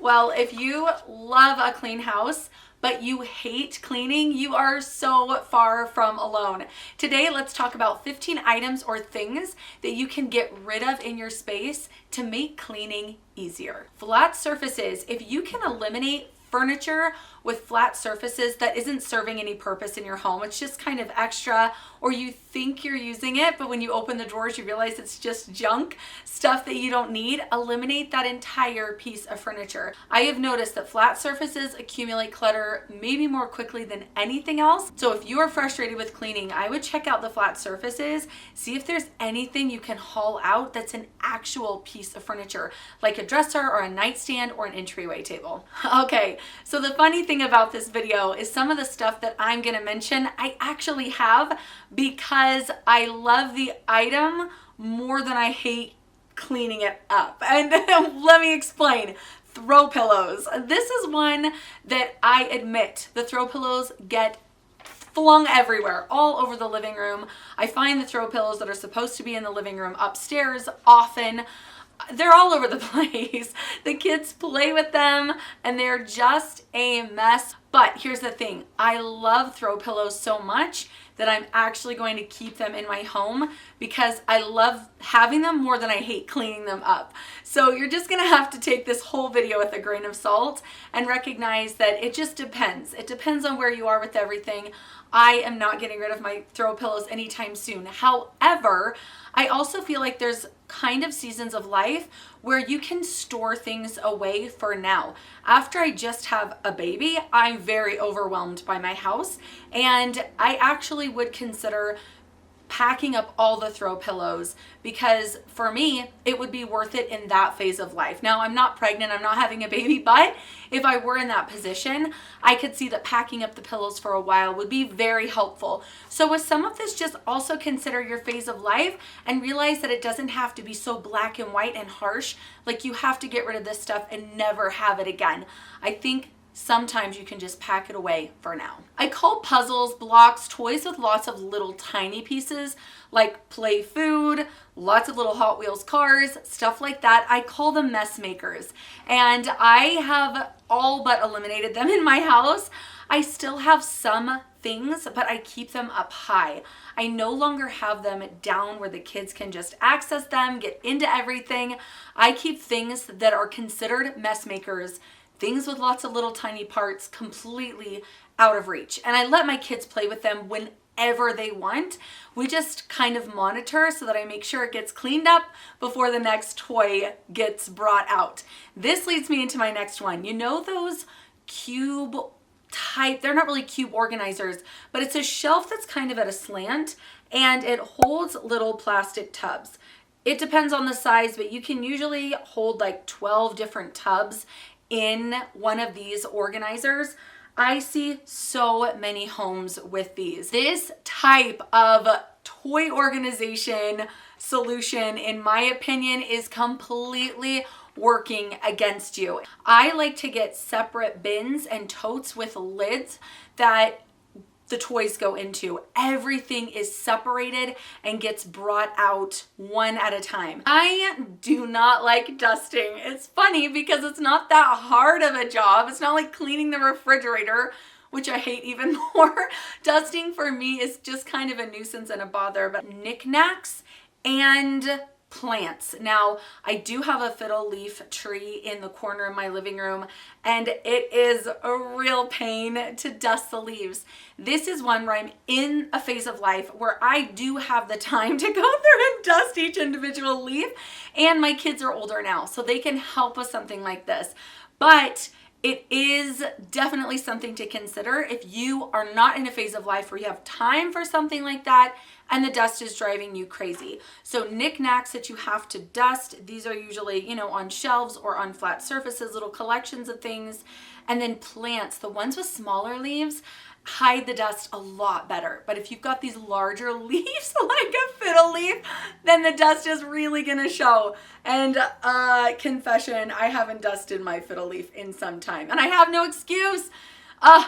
Well, if you love a clean house, but you hate cleaning, you are so far from alone. Today, let's talk about 15 items or things that you can get rid of in your space to make cleaning easier. Flat surfaces. If you can eliminate furniture with flat surfaces that isn't serving any purpose in your home, it's just kind of extra, or you think you're using it, but when you open the drawers, you realize it's just junk, stuff that you don't need, eliminate that entire piece of furniture. I have noticed that flat surfaces accumulate clutter maybe more quickly than anything else. So if you are frustrated with cleaning, I would check out the flat surfaces, see if there's anything you can haul out that's an actual piece of furniture, like a dresser or a nightstand or an entryway table. Okay, so the funny thing about this video is some of the stuff that I'm gonna mention, I actually have because I love the item more than I hate cleaning it up. And let me explain. Throw pillows. This is one that I admit the throw pillows get flung everywhere, all over the living room. I find the throw pillows that are supposed to be in the living room upstairs often. They're all over the place. The kids play with them and they're just a mess. But here's the thing, I love throw pillows so much that I'm actually going to keep them in my home because I love having them more than I hate cleaning them up. So you're just gonna have to take this whole video with a grain of salt and recognize that it just depends. It depends on where you are with everything. I am not getting rid of my throw pillows anytime soon. However, I also feel like there's kind of seasons of life where you can store things away for now. After I just have a baby, I'm very overwhelmed by my house, and I actually would consider packing up all the throw pillows because for me, it would be worth it in that phase of life. Now, I'm not pregnant, I'm not having a baby, but if I were in that position, I could see that packing up the pillows for a while would be very helpful. So with some of this, just also consider your phase of life and realize that it doesn't have to be so black and white and harsh, like you have to get rid of this stuff and never have it again. I think sometimes you can just pack it away for now. I call puzzles, blocks, toys with lots of little tiny pieces like play food, lots of little Hot Wheels cars, stuff like that. I call them mess makers. And I have all but eliminated them in my house. I still have some things, but I keep them up high. I no longer have them down where the kids can just access them, get into everything. I keep things that are considered mess makers, things with lots of little tiny parts, completely out of reach. And I let my kids play with them whenever they want. We just kind of monitor so that I make sure it gets cleaned up before the next toy gets brought out. This leads me into my next one. You know those cube type, they're not really cube organizers, but it's a shelf that's kind of at a slant and it holds little plastic tubs. It depends on the size, but you can usually hold like 12 different tubs in one of these organizers. I see so many homes with these. This type of toy organization solution, in my opinion, is completely working against you. I like to get separate bins and totes with lids that the toys go into. Everything is separated and gets brought out one at a time. I do not like dusting. It's funny because it's not that hard of a job. It's not like cleaning the refrigerator, which I hate even more. Dusting for me is just kind of a nuisance and a bother, but knickknacks and plants. Now, I do have a fiddle leaf tree in the corner of my living room, and it is a real pain to dust the leaves. This is one where I'm in a phase of life where I do have the time to go through and dust each individual leaf, and my kids are older now, so they can help with something like this. But it is definitely something to consider if you are not in a phase of life where you have time for something like that and the dust is driving you crazy. So knickknacks that you have to dust, these are usually, on shelves or on flat surfaces, little collections of things. And then plants, the ones with smaller leaves, hide the dust a lot better. But if you've got these larger leaves like a fiddle leaf, then the dust is really gonna show. And confession, I haven't dusted my fiddle leaf in some time and I have no excuse.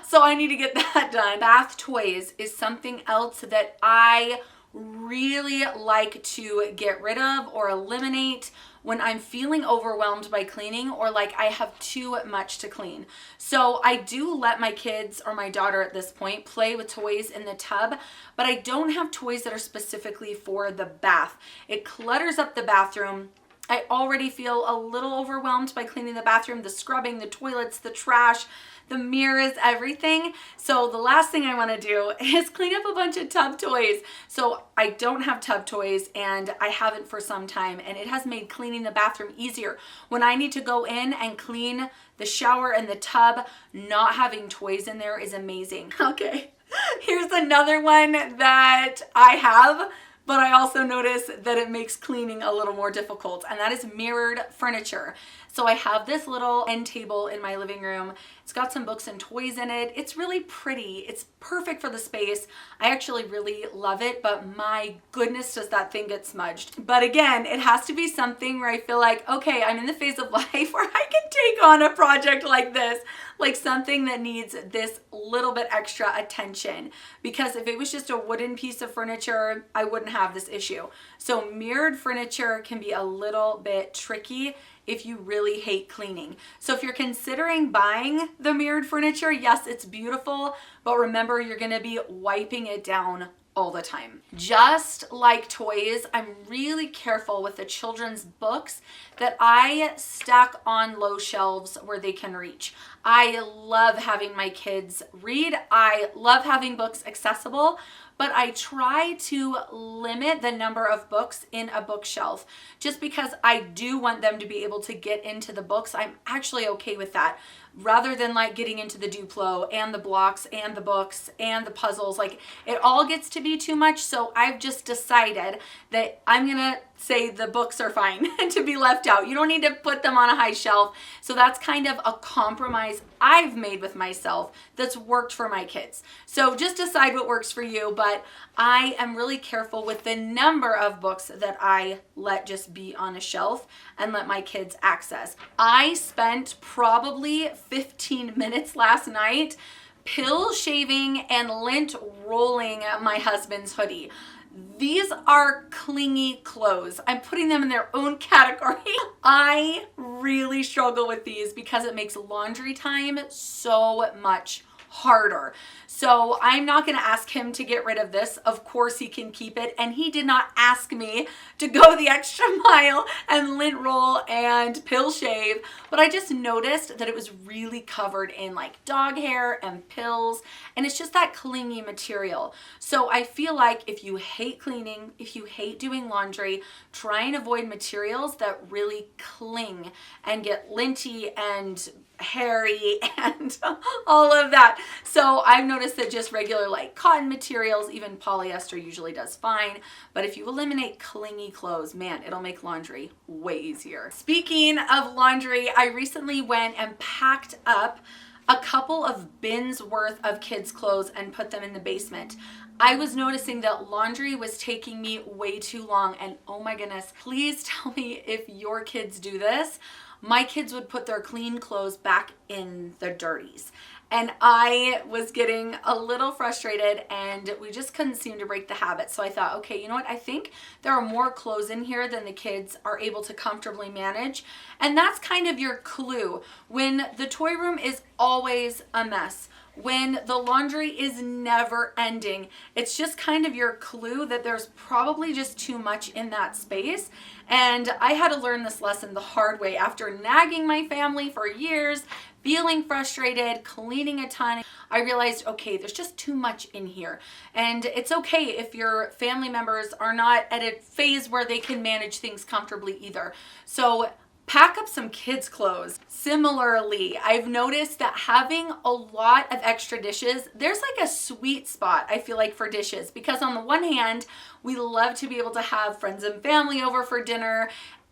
So I need to get that done. Bath toys is something else that I really like to get rid of or eliminate when I'm feeling overwhelmed by cleaning or like I have too much to clean. So I do let my kids, or my daughter at this point, play with toys in the tub, but I don't have toys that are specifically for the bath. It clutters up the bathroom. I already feel a little overwhelmed by cleaning the bathroom, the scrubbing, the toilets, the trash, the mirrors, everything. So the last thing I want to do is clean up a bunch of tub toys. So I don't have tub toys, and I haven't for some time, and it has made cleaning the bathroom easier. When I need to go in and clean the shower and the tub, not having toys in there is amazing. Okay, here's another one that I have, but I also notice that it makes cleaning a little more difficult, and that is mirrored furniture. So I have this little end table in my living room. It's got some books and toys in it. It's really pretty. It's perfect for the space. I actually really love it, but my goodness, does that thing get smudged. But again, it has to be something where I feel like, okay, I'm in the phase of life where I can take on a project like this, like something that needs this little bit extra attention. Because if it was just a wooden piece of furniture, I wouldn't have this issue. So mirrored furniture can be a little bit tricky if you really hate cleaning. So if you're considering buying the mirrored furniture, yes, it's beautiful, but remember, you're gonna be wiping it down all the time. Just like toys, I'm really careful with the children's books that I stack on low shelves where they can reach. I love having my kids read. I love having books accessible, but I try to limit the number of books in a bookshelf just because I do want them to be able to get into the books. I'm actually okay with that, rather than like getting into the Duplo and the blocks and the books and the puzzles. Like, it all gets to be too much. So I've just decided that I'm gonna say the books are fine to be left out. You don't need to put them on a high shelf. So that's kind of a compromise I've made with myself that's worked for my kids. So just decide what works for you, but I am really careful with the number of books that I let just be on a shelf and let my kids access. I spent probably 15 minutes last night pill shaving and lint rolling my husband's hoodie. These are Clingy clothes. I'm putting them in their own category. I really struggle with these because it makes laundry time so much harder. So I'm not going to ask him to get rid of this. Of course he can keep it. And he did not ask me to go the extra mile and lint roll and pill shave. But I just noticed that it was really covered in like dog hair and pills. And it's just that clingy material. So I feel like if you hate cleaning, if you hate doing laundry, try and avoid materials that really cling and get linty and hairy and all of that. So I've noticed that just regular like cotton materials, even polyester usually does fine. But if you eliminate clingy clothes, man, it'll make laundry way easier. Speaking of laundry, I recently went and packed up a couple of bins worth of kids' clothes and put them in the basement. I was noticing that laundry was taking me way too long, and oh my goodness, please tell me if your kids do this. My kids would put their clean clothes back in the dirties. And I was getting a little frustrated, and we just couldn't seem to break the habit. So I thought, okay, you know what? I think there are more clothes in here than the kids are able to comfortably manage. And that's kind of your clue. When the toy room is always a mess, when the laundry is never ending, it's just kind of your clue that there's probably just too much in that space. And I had to learn this lesson the hard way after nagging my family for years, feeling frustrated, cleaning a ton. I realized, okay, there's just too much in here. And it's okay if your family members are not at a phase where they can manage things comfortably either. So pack up some kids' clothes. Similarly, I've noticed that having a lot of extra dishes, there's like a sweet spot, I feel like, for dishes. Because on the one hand, we love to be able to have friends and family over for dinner,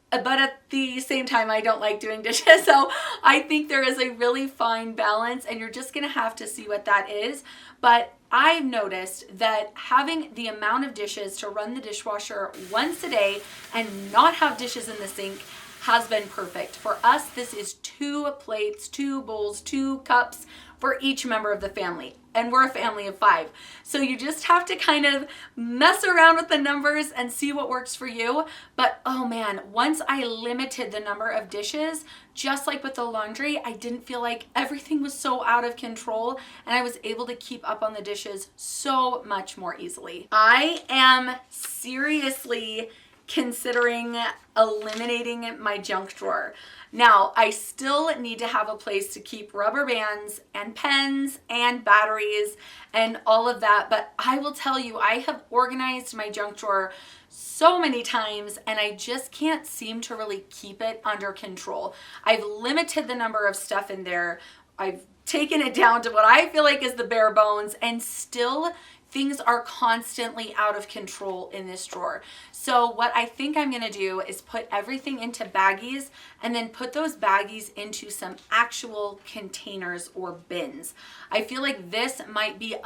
but at the same time, I don't like doing dishes. So I think there is a really fine balance, and you're just gonna have to see what that is. But I've noticed that having the amount of dishes to run the dishwasher once a day and not have dishes in the sink has been perfect. For us, this is 2 plates, 2 bowls, 2 cups for each member of the family. And we're a family of 5. So you just have to kind of mess around with the numbers and see what works for you. But oh man, once I limited the number of dishes, just like with the laundry, I didn't feel like everything was so out of control, and I was able to keep up on the dishes so much more easily. I am seriously considering eliminating my junk drawer. Now, I still need to have a place to keep rubber bands and pens and batteries and all of that, but I will tell you, I have organized my junk drawer so many times and I just can't seem to really keep it under control. I've limited the number of stuff in there. I've taken it down to what I feel like is the bare bones, and still things are constantly out of control in this drawer. So what I think I'm gonna do is put everything into baggies and then put those baggies into some actual containers or bins. I feel like this might be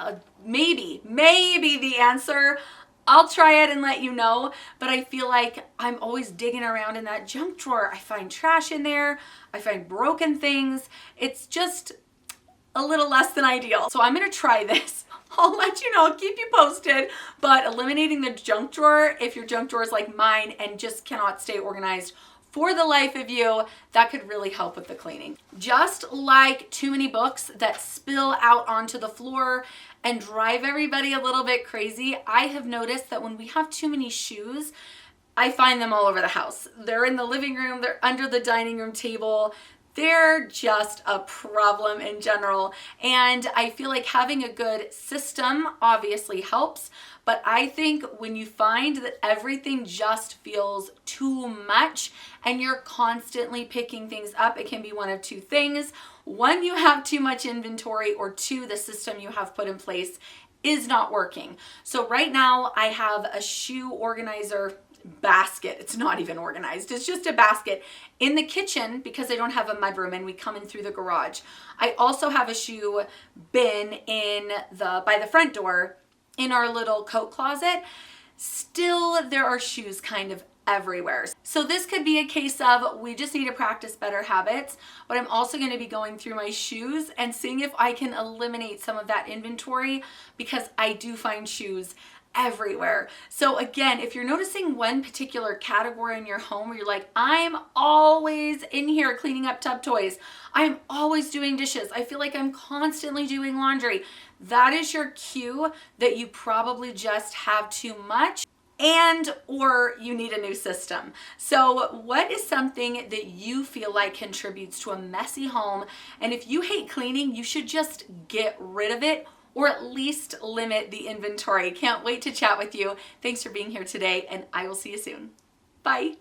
maybe the answer. I'll try it and let you know, but I feel like I'm always digging around in that junk drawer. I find trash in there, I find broken things. It's just a little less than ideal. So I'm gonna try this. I'll let you know, keep you posted, but eliminating the junk drawer, if your junk drawer is like mine and just cannot stay organized for the life of you, that could really help with the cleaning. Just like too many books that spill out onto the floor and drive everybody a little bit crazy, I have noticed that when we have too many shoes, I find them all over the house. They're in the living room, they're under the dining room table. They're just a problem in general. And I feel like having a good system obviously helps, but I think when you find that everything just feels too much and you're constantly picking things up, it can be one of 2 things. 1, you have too much inventory, or 2, the system you have put in place is not working. So right now I have a shoe organizer basket. It's not even organized. It's just a basket in the kitchen because I don't have a mudroom and we come in through the garage. I also have a shoe bin by the front door in our little coat closet. Still, there are shoes kind of everywhere. So this could be a case of we just need to practice better habits, but I'm also going to be going through my shoes and seeing if I can eliminate some of that inventory, because I do find shoes everywhere. So again, if you're noticing one particular category in your home where you're like, I'm always in here cleaning up tub toys, I'm always doing dishes, I feel like I'm constantly doing laundry, that is your cue that you probably just have too much or you need a new system. So what is something that you feel like contributes to a messy home? And if you hate cleaning, you should just get rid of it, or at least limit the inventory. Can't wait to chat with you. Thanks for being here today, and I will see you soon. Bye.